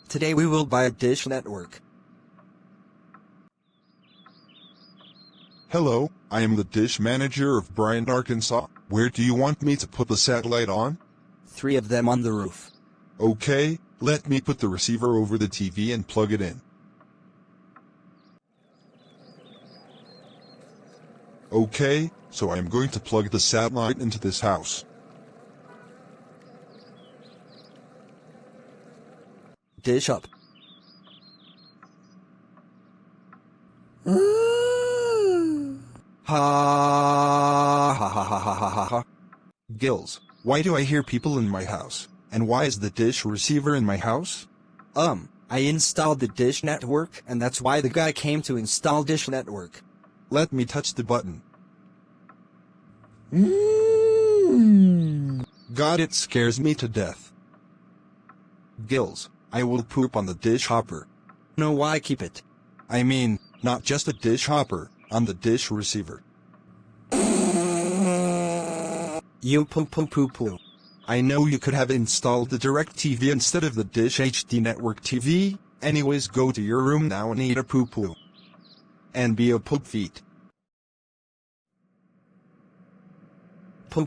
Today we will buy a dish network. Hello, I am the dish manager of Bryant, Arkansas. Where do you want me to put the satellite on? 3 of them on the roof. Okay, let me put the receiver over the TV and plug it in. Okay, so I am going to plug the satellite into this house. Dish up. Ha ha ha ha ha ha ha ha. Gills, why do I hear people in my house? And why is the dish receiver in my house? I installed the dish network, and that's why the guy came to install dish network. Let me touch the button. God, it scares me to death. Gills, I will poop on the dish hopper. No, why keep it? I mean, not just a dish hopper, on the dish receiver. You poo. I know you could have installed the DirecTV instead of the Dish HD Network TV. Anyways, go to your room now and eat a poo-poo. And be a poop feet. Poo.